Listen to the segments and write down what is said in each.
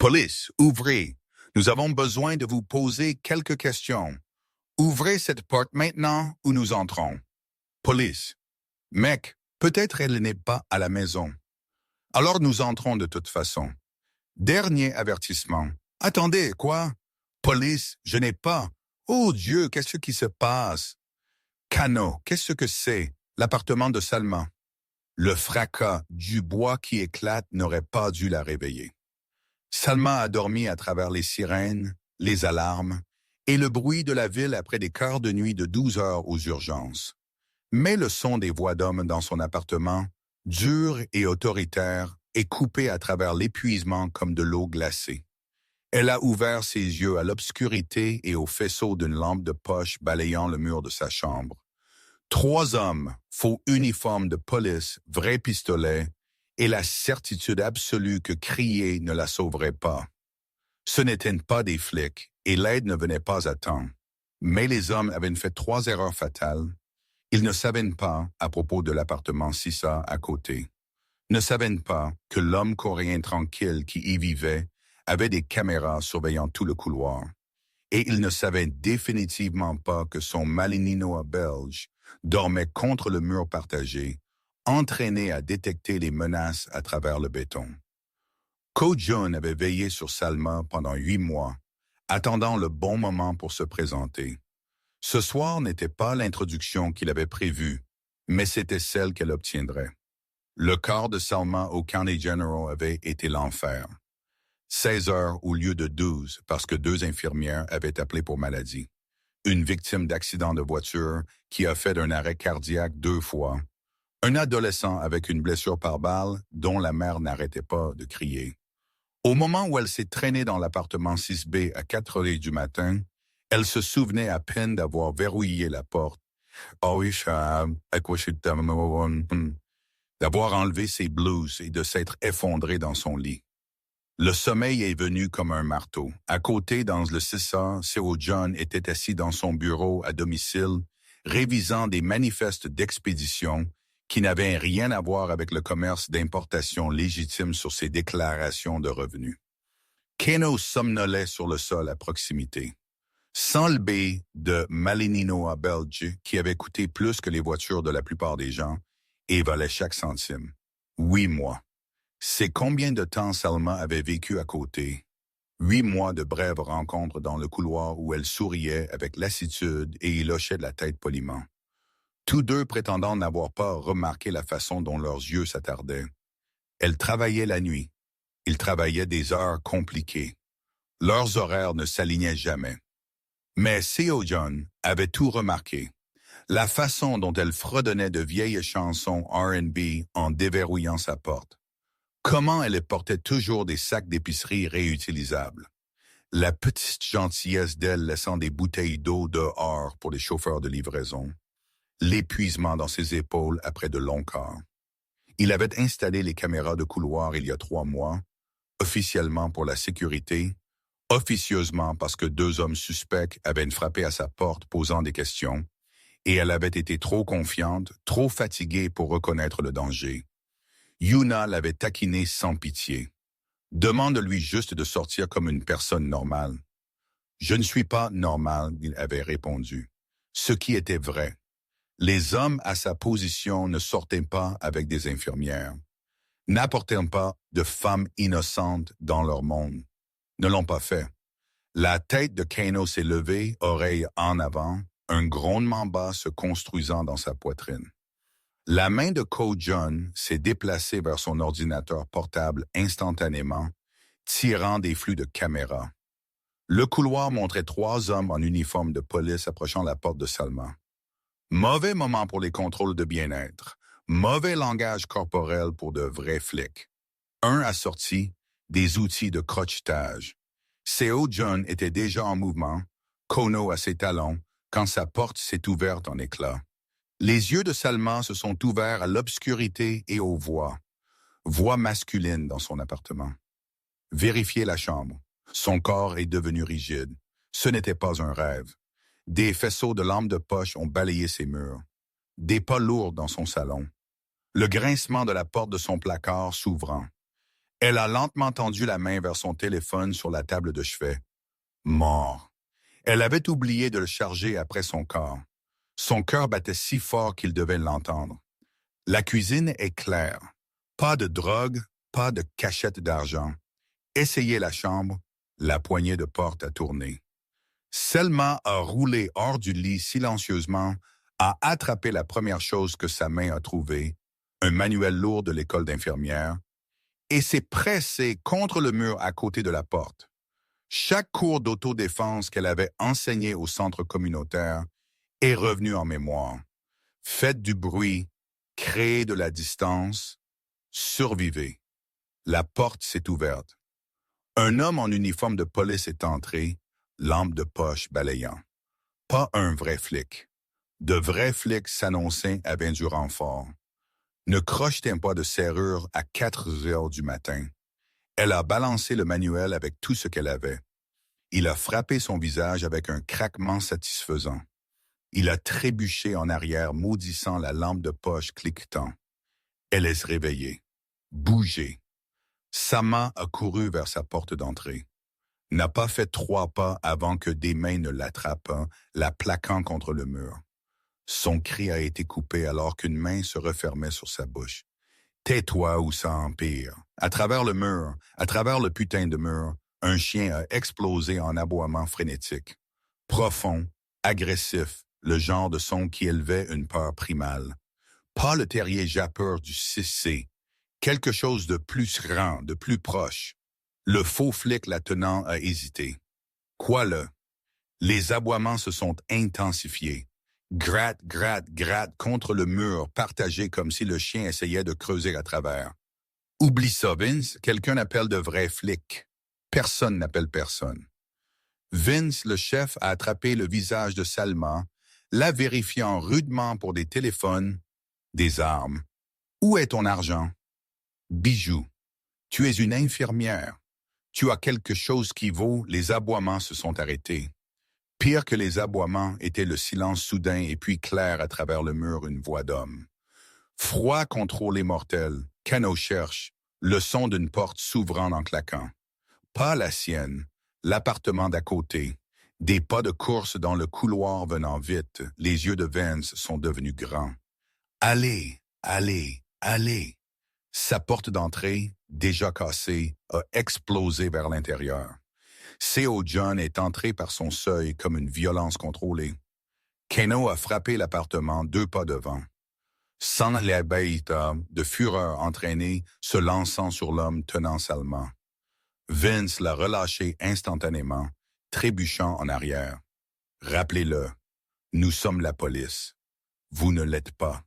Police, ouvrez. Nous avons besoin de vous poser quelques questions. Ouvrez cette porte maintenant ou nous entrons. Police. Mec, peut-être elle n'est pas à la maison. Alors nous entrons de toute façon. Dernier avertissement. Attendez, quoi? Police, je n'ai pas. Oh Dieu, qu'est-ce qui se passe? Cano, qu'est-ce que c'est? L'appartement de Salma. Le fracas du bois qui éclate n'aurait pas dû la réveiller. Salma a dormi à travers les sirènes, les alarmes et le bruit de la ville après des quarts de nuit de 12 heures aux urgences. Mais le son des voix d'hommes dans son appartement, dur et autoritaire, est coupé à travers l'épuisement comme de l'eau glacée. Elle a ouvert ses yeux à l'obscurité et au faisceau d'une lampe de poche balayant le mur de sa chambre. 3 hommes, faux uniformes de police, vrais pistolets, et la certitude absolue que crier ne la sauverait pas. Ce n'étaient pas des flics, et l'aide ne venait pas à temps. Mais les hommes avaient fait 3 erreurs fatales. Ils ne savaient pas à propos de l'appartement Sissa à côté. Ne savaient pas que l'homme coréen tranquille qui y vivait avait des caméras surveillant tout le couloir. Et ils ne savaient définitivement pas que son Malinois belge dormait contre le mur partagé, entraîné à détecter les menaces à travers le béton. Ko Jun avait veillé sur Salma pendant 8 mois, attendant le bon moment pour se présenter. Ce soir n'était pas l'introduction qu'il avait prévue, mais c'était celle qu'elle obtiendrait. Le corps de Salma au County General avait été l'enfer. 16 heures au lieu de 12 parce que 2 infirmières avaient appelé pour maladie. Une victime d'accident de voiture qui a fait un arrêt cardiaque 2 fois. Un adolescent avec une blessure par balle dont la mère n'arrêtait pas de crier. Au moment où elle s'est traînée dans l'appartement 6B à 4 heures du matin, elle se souvenait à peine d'avoir verrouillé la porte. Oh oui, d'avoir enlevé ses blouses et de s'être effondrée dans son lit. Le sommeil est venu comme un marteau. À côté, dans le Sissa, Seo John était assis dans son bureau à domicile, révisant des manifestes d'expédition qui n'avaient rien à voir avec le commerce d'importation légitime sur ses déclarations de revenus. Keno somnolait sur le sol à proximité. Sans le B de Malinois belge, qui avait coûté plus que les voitures de la plupart des gens, et valait chaque centime. 8 mois. C'est combien de temps Salma avait vécu à côté? 8 mois de brèves rencontres dans le couloir où elle souriait avec lassitude et il hochait de la tête poliment. Tous deux prétendant n'avoir pas remarqué la façon dont leurs yeux s'attardaient. Elle travaillait la nuit. Ils travaillaient des heures compliquées. Leurs horaires ne s'alignaient jamais. Mais Seo John avait tout remarqué. La façon dont elle fredonnait de vieilles chansons R&B en déverrouillant sa porte. Comment elle portait toujours des sacs d'épicerie réutilisables. La petite gentillesse d'elle laissant des bouteilles d'eau dehors pour les chauffeurs de livraison. L'épuisement dans ses épaules après de longs quarts. Il avait installé les caméras de couloir il y a 3 mois, officiellement pour la sécurité, officieusement parce que 2 hommes suspects avaient frappé à sa porte posant des questions, et elle avait été trop confiante, trop fatiguée pour reconnaître le danger. Yuna l'avait taquinée sans pitié. Demande-lui juste de sortir comme une personne normale. Je ne suis pas normal, il avait répondu. Ce qui était vrai. Les hommes à sa position ne sortaient pas avec des infirmières, n'apportaient pas de femmes innocentes dans leur monde. Ne l'ont pas fait. La tête de Kano s'est levée, oreille en avant, un grondement bas se construisant dans sa poitrine. La main de Ko Jun s'est déplacée vers son ordinateur portable instantanément, tirant des flux de caméras. Le couloir montrait 3 hommes en uniforme de police approchant la porte de Salma. Mauvais moment pour les contrôles de bien-être. Mauvais langage corporel pour de vrais flics. Un a sorti des outils de crochetage. Seo Jun était déjà en mouvement, Kono à ses talons, quand sa porte s'est ouverte en éclats. Les yeux de Salma se sont ouverts à l'obscurité et aux voix. Voix masculines dans son appartement. Vérifiez la chambre. Son corps est devenu rigide. Ce n'était pas un rêve. Des faisceaux de lampes de poche ont balayé ses murs. Des pas lourds dans son salon. Le grincement de la porte de son placard s'ouvrant. Elle a lentement tendu la main vers son téléphone sur la table de chevet. Mort. Elle avait oublié de le charger après son corps. Son cœur battait si fort qu'il devait l'entendre. La cuisine est claire. Pas de drogue, pas de cachette d'argent. Essayez la chambre, la poignée de porte a tourné. Selma a roulé hors du lit silencieusement, a attrapé la première chose que sa main a trouvée, un manuel lourd de l'école d'infirmière, et s'est pressée contre le mur à côté de la porte. Chaque cours d'autodéfense qu'elle avait enseigné au centre communautaire est revenu en mémoire. Faites du bruit, créez de la distance, survivez. La porte s'est ouverte. Un homme en uniforme de police est entré, lampe de poche balayant. Pas un vrai flic. De vrais flics s'annonçaient avec du renfort. Ne crochetez pas de serrure à 4 heures du matin. Elle a balancé le manuel avec tout ce qu'elle avait. Il a frappé son visage avec un craquement satisfaisant. Il a trébuché en arrière, maudissant la lampe de poche cliquetant. Elle est réveillée. Bougez. Sama a couru vers sa porte d'entrée. N'a pas fait 3 pas avant que des mains ne l'attrapent, la plaquant contre le mur. Son cri a été coupé alors qu'une main se refermait sur sa bouche. Tais-toi ou ça empire. À travers le mur, à travers le putain de mur, un chien a explosé en aboiement frénétique. Profond, agressif, le genre de son qui élevait une peur primale. Pas le terrier jappeur du 6C. Quelque chose de plus grand, de plus proche. Le faux flic la tenant a hésité. Quoi le? Les aboiements se sont intensifiés. Gratte, gratte, gratte contre le mur, partagé comme si le chien essayait de creuser à travers. Oublie ça, Vince, quelqu'un appelle de vrais flics. Personne n'appelle personne. Vince, le chef, a attrapé le visage de Salma, la vérifiant rudement pour des téléphones, des armes. Où est ton argent? Bijou. Tu es une infirmière. Tu as quelque chose qui vaut, les aboiements se sont arrêtés. Pire que les aboiements était le silence soudain et puis clair à travers le mur une voix d'homme. Froid contrôlé mortel, Cano cherche, le son d'une porte s'ouvrant en claquant. Pas la sienne, l'appartement d'à côté. Des pas de course dans le couloir venant vite, les yeux de Vince sont devenus grands. Allez, allez, allez. Sa porte d'entrée, déjà cassée, a explosé vers l'intérieur. C.O. John est entré par son seuil comme une violence contrôlée. Keno a frappé l'appartement 2 pas devant. Sans la baïta, de fureur entraînée, se lançant sur l'homme tenant Salma. Vince l'a relâché instantanément, trébuchant en arrière. Rappelez-le, nous sommes la police. Vous ne l'êtes pas.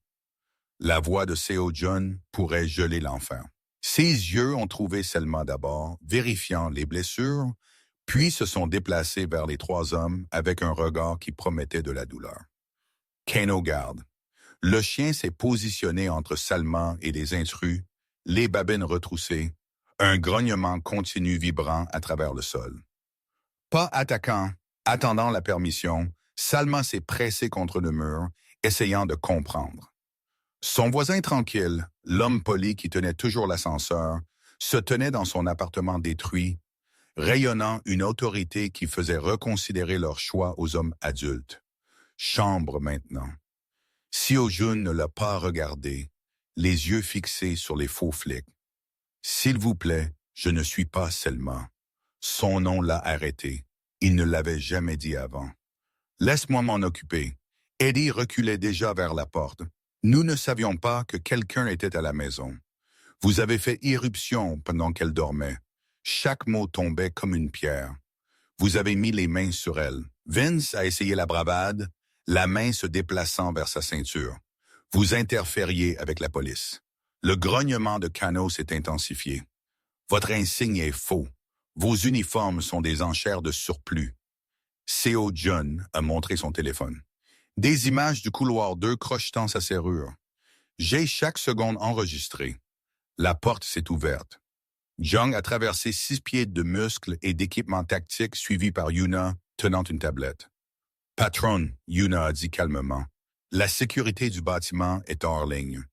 La voix de C.O. John pourrait geler l'enfant. Ses yeux ont trouvé Selma d'abord, vérifiant les blessures, puis se sont déplacés vers les 3 hommes avec un regard qui promettait de la douleur. Kano garde. Le chien s'est positionné entre Salma et les intrus, les babines retroussées, un grognement continu vibrant à travers le sol. Pas attaquant, attendant la permission, Salma s'est pressé contre le mur, essayant de comprendre. Son voisin tranquille, l'homme poli qui tenait toujours l'ascenseur, se tenait dans son appartement détruit, rayonnant une autorité qui faisait reconsidérer leur choix aux hommes adultes. Chambre maintenant. Seo Jun ne l'a pas regardé, les yeux fixés sur les faux flics. S'il vous plaît, je ne suis pas Selma. Son nom l'a arrêté. Il ne l'avait jamais dit avant. Laisse-moi m'en occuper. Eddie reculait déjà vers la porte. Nous ne savions pas que quelqu'un était à la maison. Vous avez fait irruption pendant qu'elle dormait. Chaque mot tombait comme une pierre. Vous avez mis les mains sur elle. Vince a essayé la bravade, la main se déplaçant vers sa ceinture. Vous interfériez avec la police. Le grognement de Cano s'est intensifié. Votre insigne est faux. Vos uniformes sont des enchères de surplus. C.O. John a montré son téléphone. Des images du couloir 2 crochetant sa serrure. J'ai chaque seconde enregistré. La porte s'est ouverte. Jung a traversé 6 pieds de muscles et d'équipements tactiques suivis par Yuna, tenant une tablette. Patron, Yuna a dit calmement. La sécurité du bâtiment est hors ligne.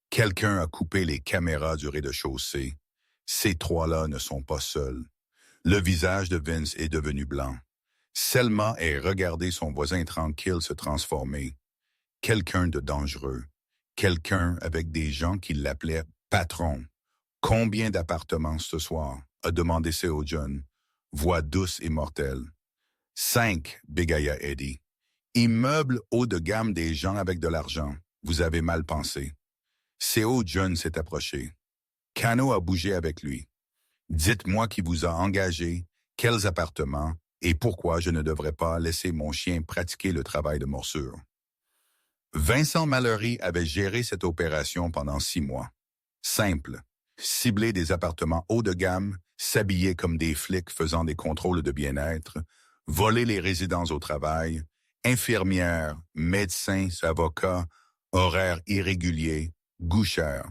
Quelqu'un a coupé les caméras du rez-de-chaussée. Ces trois-là ne sont pas seuls. Le visage de Vince est devenu blanc. Selma a regardé son voisin tranquille se transformer. Quelqu'un de dangereux. Quelqu'un avec des gens qui l'appelaient patron. Combien d'appartements ce soir? A demandé Seo Jun. Voix douce et mortelle. 5, bégaya Eddie. Immeuble haut de gamme des gens avec de l'argent. Vous avez mal pensé. Seo Jun s'est approché. Kano a bougé avec lui. Dites-moi qui vous a engagé, quels appartements et pourquoi je ne devrais pas laisser mon chien pratiquer le travail de morsure. Vincent Mallory avait géré cette opération pendant 6 mois. Simple. Cibler des appartements haut de gamme, s'habiller comme des flics faisant des contrôles de bien-être, voler les résidents au travail, infirmières, médecins, avocats, horaires irréguliers, gouchères.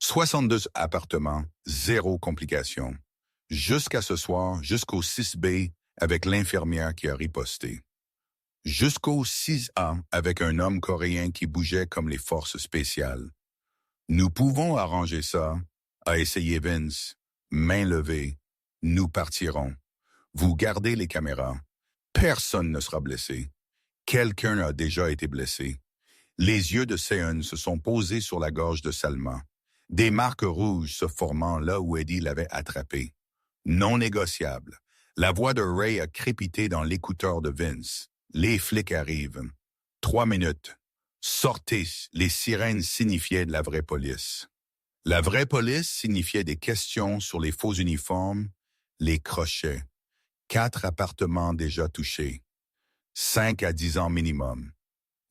62 appartements, 0 complication. Jusqu'à ce soir, jusqu'au 6B, avec l'infirmière qui a riposté. Jusqu'au 6A, avec un homme coréen qui bougeait comme les forces spéciales. Nous pouvons arranger ça, a essayé Vince. Main levée. Nous partirons. Vous gardez les caméras. Personne ne sera blessé. Quelqu'un a déjà été blessé. Les yeux de Seon se sont posés sur la gorge de Salma. Des marques rouges se formant là où Eddie l'avait attrapé. Non négociable. La voix de Ray a crépité dans l'écouteur de Vince. Les flics arrivent. 3 minutes. Sortez, les sirènes signifiaient de la vraie police. La vraie police signifiait des questions sur les faux uniformes, les crochets. 4 appartements déjà touchés. 5 à 10 ans minimum.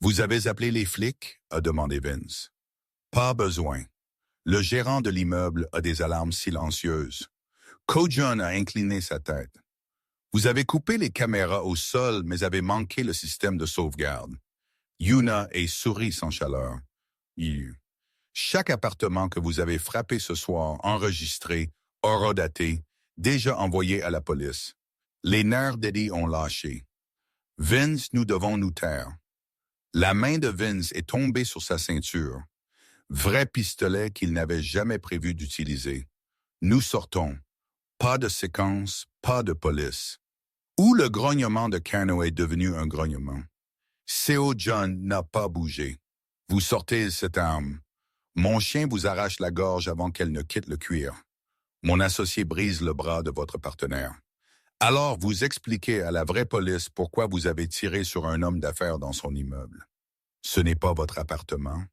Vous avez appelé les flics? A demandé Vince. Pas besoin. Le gérant de l'immeuble a des alarmes silencieuses. Ko-jun a incliné sa tête. Vous avez coupé les caméras au sol, mais avez manqué le système de sauvegarde. Yuna est sourit sans chaleur. Chaque appartement que vous avez frappé ce soir, enregistré, horodaté, déjà envoyé à la police. Les nerfs d'Eddie ont lâché. Vince, nous devons nous taire. La main de Vince est tombée sur sa ceinture. Vrai pistolet qu'il n'avait jamais prévu d'utiliser. Nous sortons. Pas de séquence, pas de police. Où le grognement de Kano est devenu un grognement. Seo Jun n'a pas bougé. Vous sortez cette arme. Mon chien vous arrache la gorge avant qu'elle ne quitte le cuir. Mon associé brise le bras de votre partenaire. Alors vous expliquez à la vraie police pourquoi vous avez tiré sur un homme d'affaires dans son immeuble. Ce n'est pas votre appartement.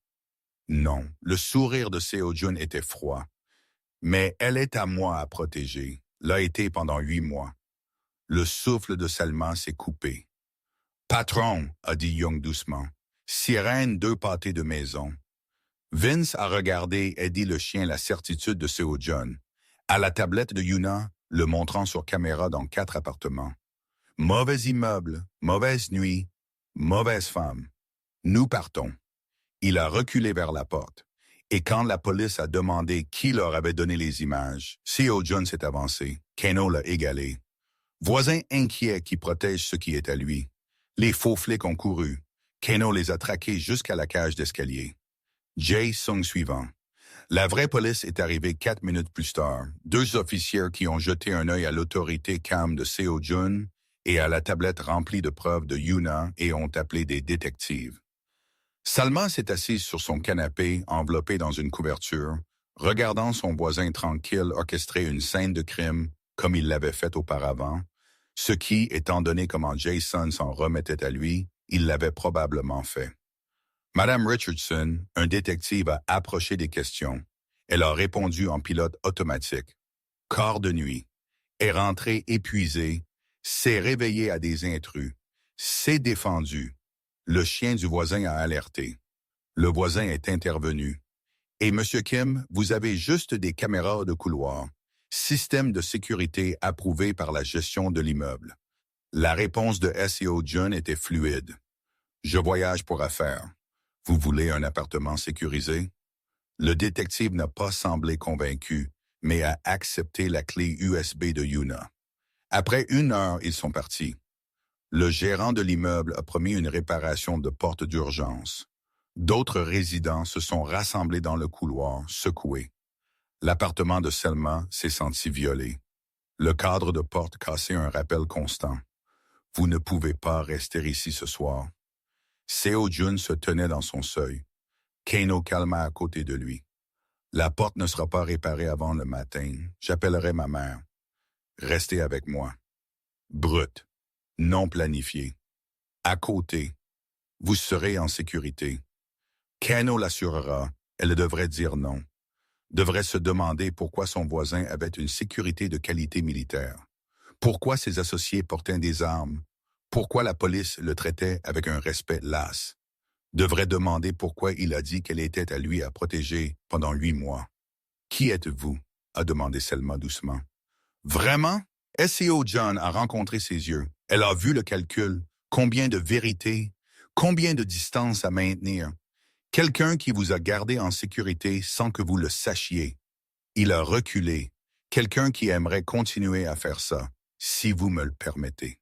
Non, le sourire de Seo Jun était froid. Mais elle est à moi à protéger, l'a été pendant 8 mois. Le souffle de Salma s'est coupé. Patron, a dit Young doucement. Sirène 2 pâtés de maison. Vince a regardé Eddie le chien la certitude de Seo Jun. À la tablette de Yuna, le montrant sur caméra dans 4 appartements. Mauvais immeuble, mauvaise nuit, mauvaise femme. Nous partons. Il a reculé vers la porte. Et quand la police a demandé qui leur avait donné les images, Seo Jun s'est avancé. Kano l'a égalé. Voisin inquiet qui protège ce qui est à lui. Les faux flics ont couru. Kano les a traqués jusqu'à la cage d'escalier. Jae Sung suivant. La vraie police est arrivée 4 minutes plus tard. 2 officiers qui ont jeté un œil à l'autorité calme de Seo Jun et à la tablette remplie de preuves de Yuna et ont appelé des détectives. Salma s'est assise sur son canapé, enveloppée dans une couverture, regardant son voisin tranquille orchestrer une scène de crime comme il l'avait fait auparavant, ce qui, étant donné comment Jason s'en remettait à lui, il l'avait probablement fait. Madame Richardson, un détective, a approché des questions. Elle a répondu en pilote automatique. Quart de nuit. Est rentrée épuisée, s'est réveillée à des intrus, s'est défendue. Le chien du voisin a alerté. Le voisin est intervenu. Et Monsieur Kim, vous avez juste des caméras de couloir. Système de sécurité approuvé par la gestion de l'immeuble. La réponse de Seo Jun était fluide. Je voyage pour affaires. Vous voulez un appartement sécurisé? Le détective n'a pas semblé convaincu, mais a accepté la clé USB de Yuna. Après 1 heure, ils sont partis. Le gérant de l'immeuble a promis une réparation de porte d'urgence. D'autres résidents se sont rassemblés dans le couloir, secoués. L'appartement de Selma s'est senti violé. Le cadre de porte cassait un rappel constant. Vous ne pouvez pas rester ici ce soir. Seo Jun se tenait dans son seuil. Kano calma à côté de lui. La porte ne sera pas réparée avant le matin. J'appellerai ma mère. Restez avec moi. Brut. Non planifié. À côté. Vous serez en sécurité. Kano l'assurera. Elle devrait dire non. Devrait se demander pourquoi son voisin avait une sécurité de qualité militaire. Pourquoi ses associés portaient des armes. Pourquoi la police le traitait avec un respect lasse. Devrait demander pourquoi il a dit qu'elle était à lui à protéger pendant 8 mois. Qui êtes-vous? A demandé Selma doucement. Vraiment? SEO John a rencontré ses yeux. Elle a vu le calcul. Combien de vérité? Combien de distance à maintenir? Quelqu'un qui vous a gardé en sécurité sans que vous le sachiez. Il a reculé. Quelqu'un qui aimerait continuer à faire ça, si vous me le permettez.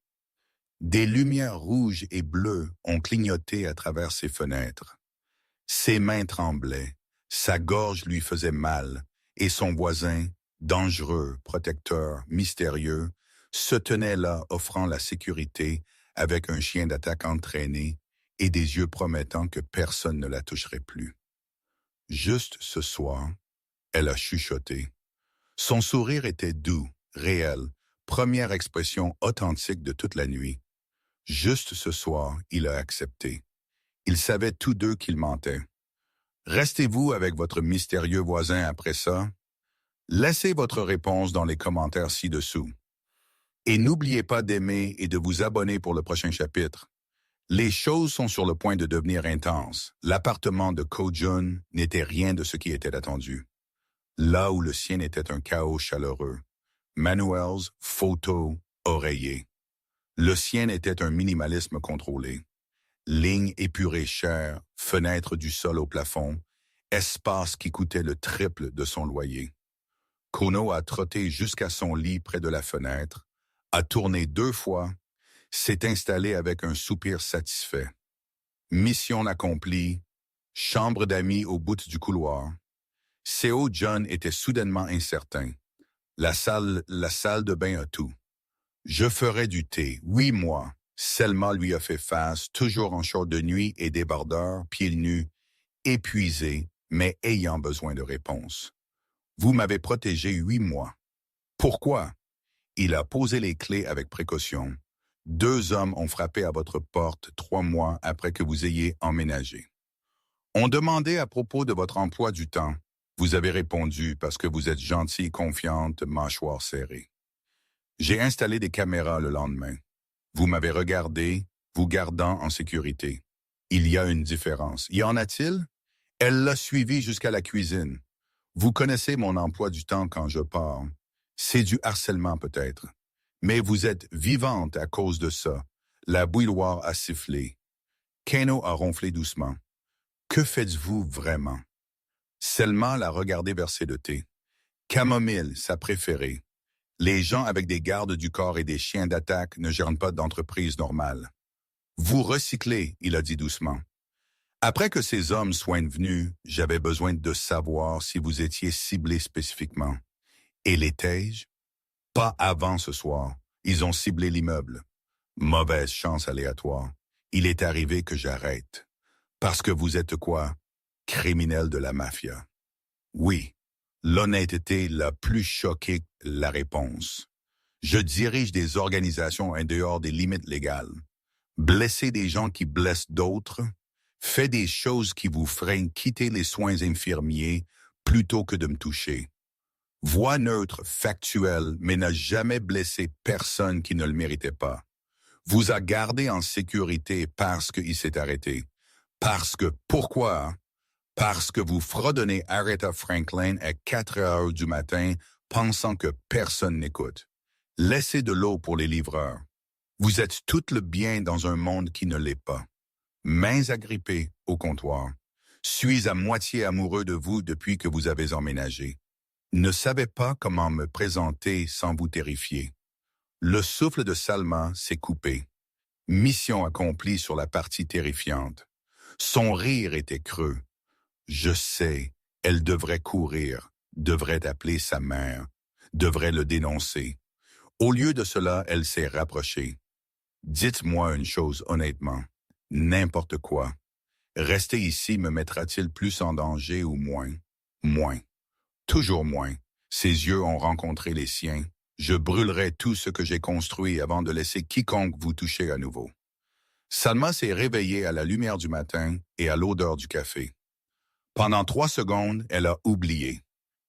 Des lumières rouges et bleues ont clignoté à travers ses fenêtres. Ses mains tremblaient, sa gorge lui faisait mal, et son voisin, dangereux, protecteur, mystérieux, se tenait là offrant la sécurité avec un chien d'attaque entraîné et des yeux promettant que personne ne la toucherait plus. Juste ce soir, elle a chuchoté. Son sourire était doux, réel, première expression authentique de toute la nuit. Juste ce soir, il a accepté. Ils savaient tous deux qu'il mentait. Restez-vous avec votre mystérieux voisin après ça? Laissez votre réponse dans les commentaires ci-dessous. Et n'oubliez pas d'aimer et de vous abonner pour le prochain chapitre. Les choses sont sur le point de devenir intenses. L'appartement de Ko Jun n'était rien de ce qui était attendu. Là où le sien était un chaos chaleureux. Manuels, photos, oreillers. Le sien était un minimalisme contrôlé. Lignes épurées chères, fenêtres du sol au plafond, espace qui coûtait le triple de son loyer. Kono a trotté jusqu'à son lit près de la fenêtre, a tourné 2 fois, s'est installé avec un soupir satisfait. Mission accomplie, chambre d'amis au bout du couloir. Seo John était soudainement incertain. La salle de bain a tout. Je ferai du thé, oui moi. Selma lui a fait face, toujours en short de nuit et débardeur, pieds nus, épuisé, mais ayant besoin de réponse. Vous m'avez protégé 8 mois. Pourquoi? Il a posé les clés avec précaution. 2 hommes ont frappé à votre porte 3 mois après que vous ayez emménagé. On demandait à propos de votre emploi du temps. Vous avez répondu parce que vous êtes gentille, confiante, mâchoire serrée. J'ai installé des caméras le lendemain. Vous m'avez regardé, vous gardant en sécurité. Il y a une différence. Y en a-t-il? Elle l'a suivi jusqu'à la cuisine. Vous connaissez mon emploi du temps quand je pars. C'est du harcèlement peut-être. Mais vous êtes vivante à cause de ça. La bouilloire a sifflé. Kano a ronflé doucement. Que faites-vous vraiment? Selma l'a regardé verser le thé. Camomille, sa préférée. Les gens avec des gardes du corps et des chiens d'attaque ne gèrent pas d'entreprise normale. Vous recyclez, il a dit doucement. Après que ces hommes soient venus, j'avais besoin de savoir si vous étiez ciblé spécifiquement. Et l'étais-je? Pas avant ce soir. Ils ont ciblé l'immeuble. Mauvaise chance aléatoire. Il est arrivé que j'arrête. Parce que vous êtes quoi? Criminel de la mafia. Oui. L'honnêteté l'a plus choqué la réponse. Je dirige des organisations en dehors des limites légales. Blesser des gens qui blessent d'autres, fait des choses qui vous freinent quitter les soins infirmiers plutôt que de me toucher. Voix neutre, factuelle, mais n'a jamais blessé personne qui ne le méritait pas. Vous a gardé en sécurité parce qu'il s'est arrêté. Parce que, pourquoi? Parce que vous fredonnez Aretha Franklin à 4 heures du matin pensant que personne n'écoute. Laissez de l'eau pour les livreurs. Vous êtes tout le bien dans un monde qui ne l'est pas. Mains agrippées au comptoir. Suis à moitié amoureux de vous depuis que vous avez emménagé. Ne savais pas comment me présenter sans vous terrifier. Le souffle de Salma s'est coupé. Mission accomplie sur la partie terrifiante. Son rire était creux. Je sais, elle devrait courir, devrait appeler sa mère, devrait le dénoncer. Au lieu de cela, elle s'est rapprochée. Dites-moi une chose honnêtement, n'importe quoi. Rester ici me mettra-t-il plus en danger ou moins? Moins. Toujours moins. Ses yeux ont rencontré les siens. Je brûlerai tout ce que j'ai construit avant de laisser quiconque vous toucher à nouveau. Salma s'est réveillée à la lumière du matin et à l'odeur du café. Pendant 3 secondes, elle a oublié.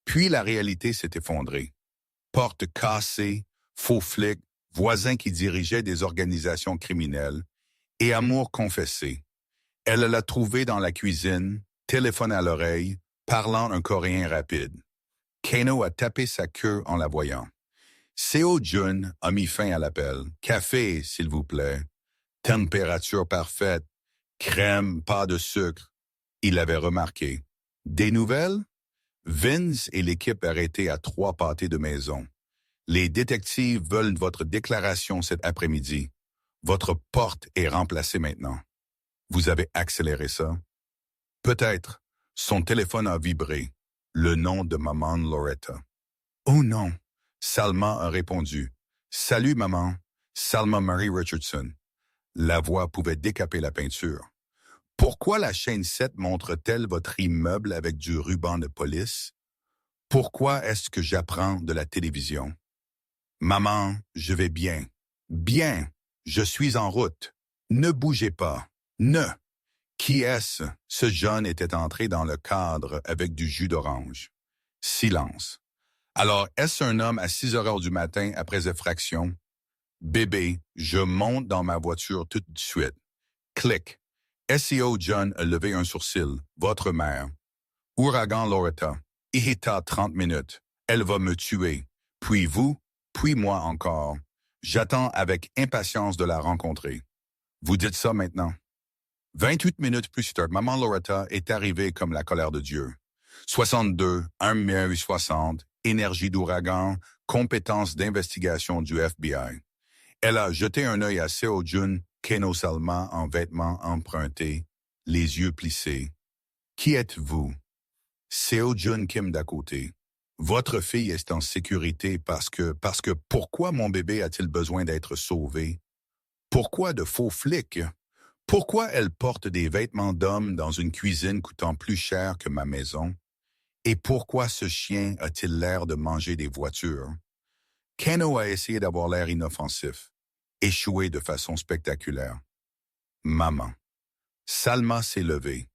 Puis la réalité s'est effondrée. Porte cassée, faux flics, voisins qui dirigeaient des organisations criminelles et amour confessé. Elle l'a trouvé dans la cuisine, téléphone à l'oreille, parlant un coréen rapide. Kano a tapé sa queue en la voyant. Seo Jun a mis fin à l'appel. Café, s'il vous plaît. Température parfaite. Crème, pas de sucre. Il avait remarqué. Des nouvelles? Vince et l'équipe arrêtés à 3 pâtés de maison. Les détectives veulent votre déclaration cet après-midi. Votre porte est remplacée maintenant. Vous avez accéléré ça? Peut-être. Son téléphone a vibré. Le nom de maman Loretta. Oh non! Salma a répondu. Salut maman, Salma Marie Richardson. La voix pouvait décaper la peinture. Pourquoi la chaîne 7 montre-t-elle votre immeuble avec du ruban de police? Pourquoi est-ce que j'apprends de la télévision? Maman, je vais bien. Bien, je suis en route. Ne bougez pas. Ne. Qui est-ce? Ce jeune était entré dans le cadre avec du jus d'orange. Silence. Alors, est-ce un homme à 6 heures du matin après effraction? Bébé, je monte dans ma voiture tout de suite. Clic. SEO John a levé un sourcil. Votre mère. Ouragan Loretta. Irrita 30 minutes. Elle va me tuer. Puis vous, puis moi encore. J'attends avec impatience de la rencontrer. Vous dites ça maintenant. 28 minutes plus tard, maman Loretta est arrivée comme la colère de Dieu. 62, 1,60 énergie d'ouragan, compétences d'investigation du FBI. Elle a jeté un œil à Seo Jun, Kano Salma en vêtements empruntés, les yeux plissés. Qui êtes-vous? Seo Jun Kim d'à côté. Votre fille est en sécurité parce que pourquoi mon bébé a-t-il besoin d'être sauvé? Pourquoi de faux flics? Pourquoi elle porte des vêtements d'homme dans une cuisine coûtant plus cher que ma maison? Et pourquoi ce chien a-t-il l'air de manger des voitures? Kano a essayé d'avoir l'air inoffensif, échoué de façon spectaculaire. Maman. Salma s'est levée.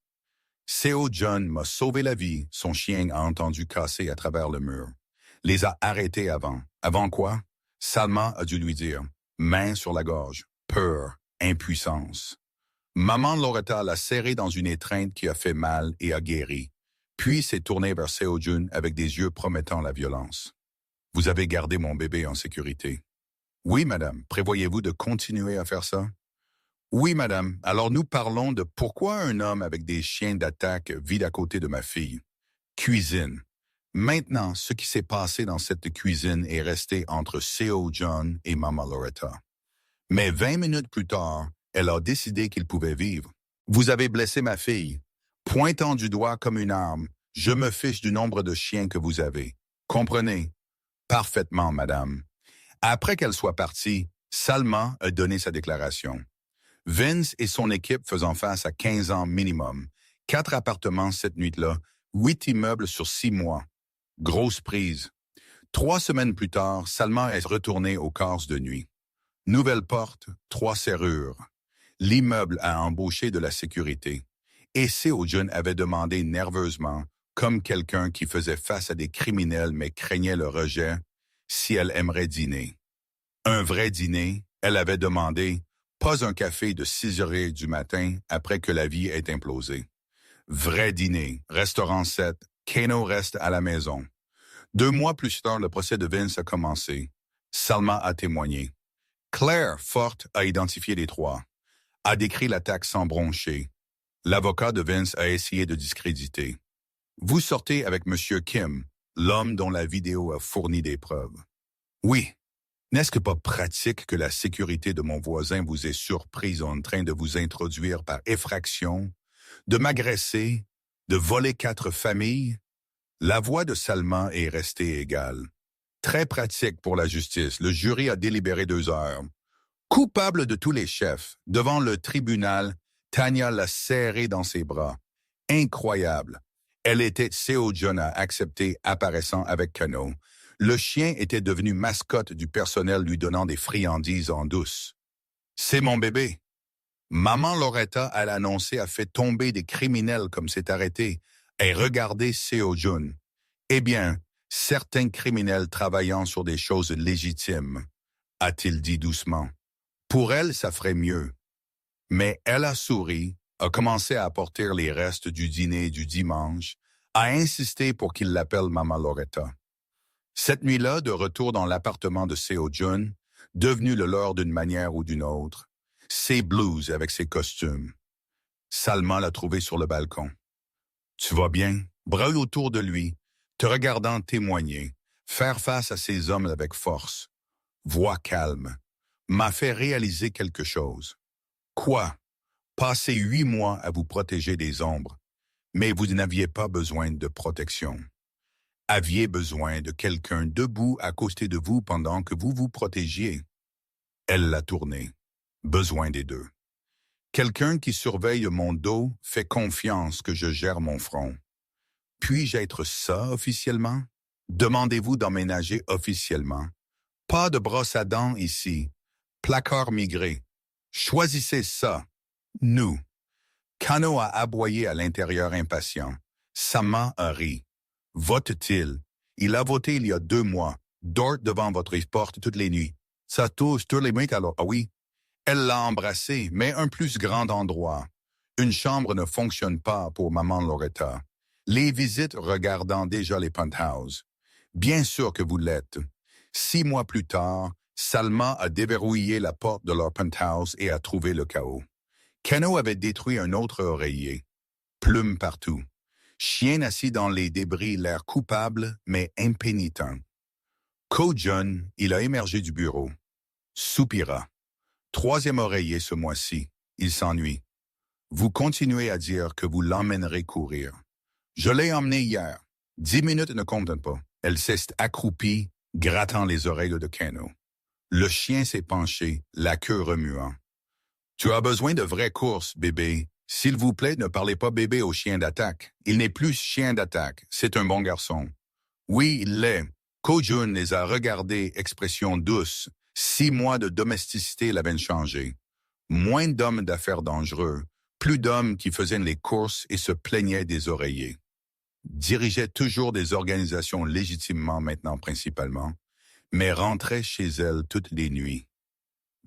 Seo John m'a sauvé la vie, son chien a entendu casser à travers le mur. Les a arrêtés avant. Avant quoi? Salma a dû lui dire, main sur la gorge, peur, impuissance. Maman Loretta l'a serré dans une étreinte qui a fait mal et a guéri, puis s'est tournée vers Seo Jun avec des yeux promettant la violence. Vous avez gardé mon bébé en sécurité. Oui, madame. Prévoyez-vous de continuer à faire ça? Oui, madame. Alors nous parlons de pourquoi un homme avec des chiens d'attaque vit à côté de ma fille. Cuisine. Maintenant, ce qui s'est passé dans cette cuisine est resté entre Seo Jun et Mama Loretta. Mais 20 minutes plus tard, elle a décidé qu'il pouvait vivre. Vous avez blessé ma fille. Pointant du doigt comme une arme, je me fiche du nombre de chiens que vous avez. Comprenez? Parfaitement, madame. Après qu'elle soit partie, Salma a donné sa déclaration. Vince et son équipe faisant face à 15 ans minimum, 4 appartements cette nuit-là, 8 immeubles sur 6 mois. Grosse prise. 3 semaines plus tard, Salma est retournée au Corse de nuit. Nouvelle porte, 3 serrures. L'immeuble a embauché de la sécurité. Et Seo Jun avait demandé nerveusement, comme quelqu'un qui faisait face à des criminels mais craignait le rejet, si elle aimerait dîner. Un vrai dîner, elle avait demandé, pas un café de 6 heures du matin après que la vie ait implosé. Vrai dîner, restaurant 7, Kano reste à la maison. 2 mois plus tard, le procès de Vince a commencé. Salma a témoigné. Claire, forte, a identifié les 3. A décrit l'attaque sans broncher. L'avocat de Vince a essayé de discréditer. Vous sortez avec M. Kim, l'homme dont la vidéo a fourni des preuves. Oui. N'est-ce que pas pratique que la sécurité de mon voisin vous ait surprise en train de vous introduire par effraction, de m'agresser, de voler 4 familles? La voix de Salma est restée égale. Très pratique pour la justice. Le jury a délibéré 2 heures. Coupable de tous les chefs, devant le tribunal, Tanya l'a serré dans ses bras. Incroyable. Elle était Seo John a accepté apparaissant avec Kano. Le chien était devenu mascotte du personnel lui donnant des friandises en douce. C'est mon bébé. Maman Loretta, à l'annoncer, a fait tomber des criminels comme c'est arrêté. Et regardez Seo Jun. Eh bien, certains criminels travaillant sur des choses légitimes, a-t-il dit doucement. Pour elle, ça ferait mieux. Mais elle a souri, a commencé à apporter les restes du dîner du dimanche, a insisté pour qu'il l'appelle Maman Loretta. Cette nuit-là, de retour dans l'appartement de Seo Jun, devenu le leur d'une manière ou d'une autre, ses blouses avec ses costumes. Salma l'a trouvé sur le balcon. Tu vas bien? Bras autour de lui, te regardant témoigner, faire face à ces hommes avec force. Voix calme, m'a fait réaliser quelque chose. Quoi? Passer 8 mois à vous protéger des ombres, mais vous n'aviez pas besoin de protection. Aviez besoin de quelqu'un debout à côté de vous pendant que vous vous protégiez. Elle l'a tourné. Besoin des deux. Quelqu'un qui surveille mon dos fait confiance que je gère mon front. Puis-je être ça officiellement? Demandez-vous d'emménager officiellement. Pas de brosse à dents ici. Placard migré. Choisissez ça. Nous. Kano a aboyé à l'intérieur impatient. Sama a ri. Vote-t-il? Il a voté il y a 2 mois. Dort devant votre porte toutes les nuits. Ça touche tous les mecs alors. Ah oui. Elle l'a embrassé, mais un plus grand endroit. Une chambre ne fonctionne pas pour Maman Loretta. Les visites regardant déjà les penthouses. Bien sûr que vous l'êtes. 6 mois plus tard, Salma a déverrouillé la porte de leur penthouse et a trouvé le chaos. Kano avait détruit un autre oreiller. Plumes partout. Chien assis dans les débris, l'air coupable, mais impénitent. Ko-Jun, il a émergé du bureau. Soupira. 3e oreiller ce mois-ci. Il s'ennuie. Vous continuez à dire que vous l'emmènerez courir. Je l'ai emmené hier. 10 minutes ne comptent pas. Elle s'est accroupie, grattant les oreilles de Kano. Le chien s'est penché, la queue remuant. Tu as besoin de vraies courses, bébé. S'il vous plaît, ne parlez pas bébé au chien d'attaque. Il n'est plus chien d'attaque. C'est un bon garçon. Oui, il l'est. Ko-Jun les a regardés, expression douce. 6 mois de domesticité l'avaient changé. Moins d'hommes d'affaires dangereux, plus d'hommes qui faisaient les courses et se plaignaient des oreillers. Dirigeait toujours des organisations légitimement maintenant principalement, mais rentrait chez elle toutes les nuits.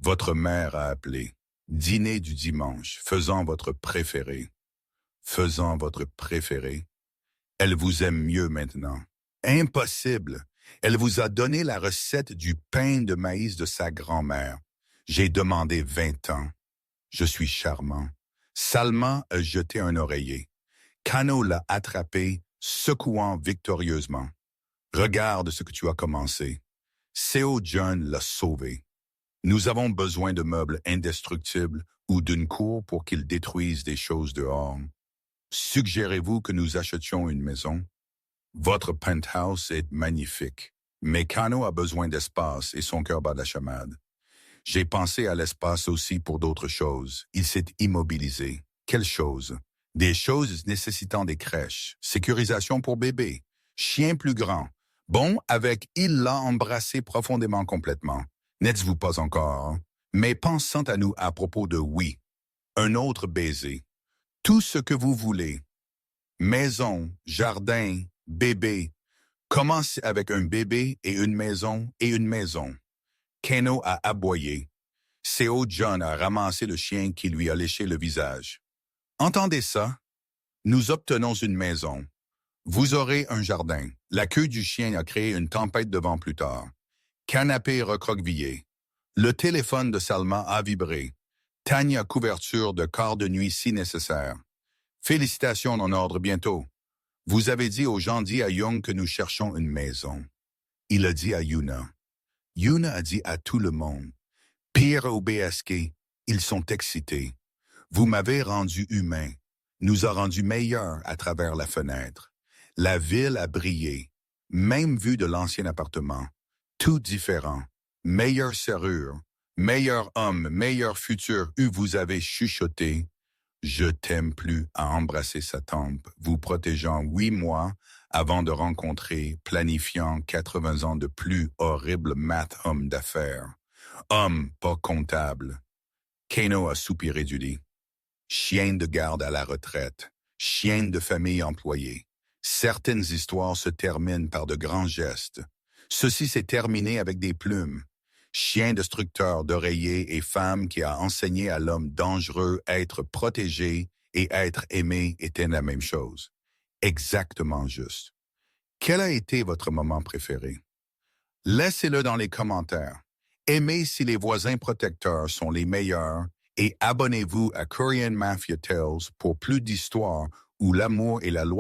Votre mère a appelé. Dîner du dimanche, faisant votre préféré. Faisant votre préféré. Elle vous aime mieux maintenant. Impossible. Elle vous a donné la recette du pain de maïs de sa grand-mère. J'ai demandé 20 ans. Je suis charmant. Salma a jeté un oreiller. Kano l'a attrapé, secouant victorieusement. Regarde ce que tu as commencé. Seo Jun l'a sauvé. Nous avons besoin de meubles indestructibles ou d'une cour pour qu'ils détruisent des choses dehors. Suggérez-vous que nous achetions une maison? Votre penthouse est magnifique, mais Kano a besoin d'espace et son cœur bat de la chamade. J'ai pensé à l'espace aussi pour d'autres choses. Il s'est immobilisé. Quelles choses? Des choses nécessitant des crèches, sécurisation pour bébés, chien plus grand. Bon, avec il l'a embrassé profondément complètement. N'êtes-vous pas encore? Hein? Mais pensant à nous à propos de oui. Un autre baiser. Tout ce que vous voulez. Maison, jardin, bébé. Commence avec un bébé et une maison et une maison. Kano a aboyé. Seo Jun a ramassé le chien qui lui a léché le visage. Entendez ça? Nous obtenons une maison. Vous aurez un jardin. La queue du chien a créé une tempête de vent plus tard. Canapé recroquevillé. Le téléphone de Salma a vibré. Tanya couverture de quart de nuit si nécessaire. Félicitations en ordre bientôt. Vous avez dit aux gens dit à Young que nous cherchons une maison. Il a dit à Yuna. Yuna a dit à tout le monde. Pire au BSK, ils sont excités. Vous m'avez rendu humain. Nous a rendu meilleurs à travers la fenêtre. La ville a brillé. Même vue de l'ancien appartement. Tout différent. Meilleure serrure. Meilleur homme, meilleur futur. Vous avez chuchoté. Je t'aime plus à embrasser sa tempe, vous protégeant 8 mois avant de rencontrer, planifiant 80 ans de plus horrible math homme d'affaires. Homme, pas comptable. Kano a soupiré du lit. Chien de garde à la retraite. Chien de famille employée. Certaines histoires se terminent par de grands gestes. Ceci s'est terminé avec des plumes. Chien destructeur d'oreiller et femme qui a enseigné à l'homme dangereux être protégé et être aimé était la même chose. Exactement juste. Quel a été votre moment préféré? Laissez-le dans les commentaires. Aimez si les voisins protecteurs sont les meilleurs et abonnez-vous à Korean Mafia Tales pour plus d'histoires où l'amour et la loyauté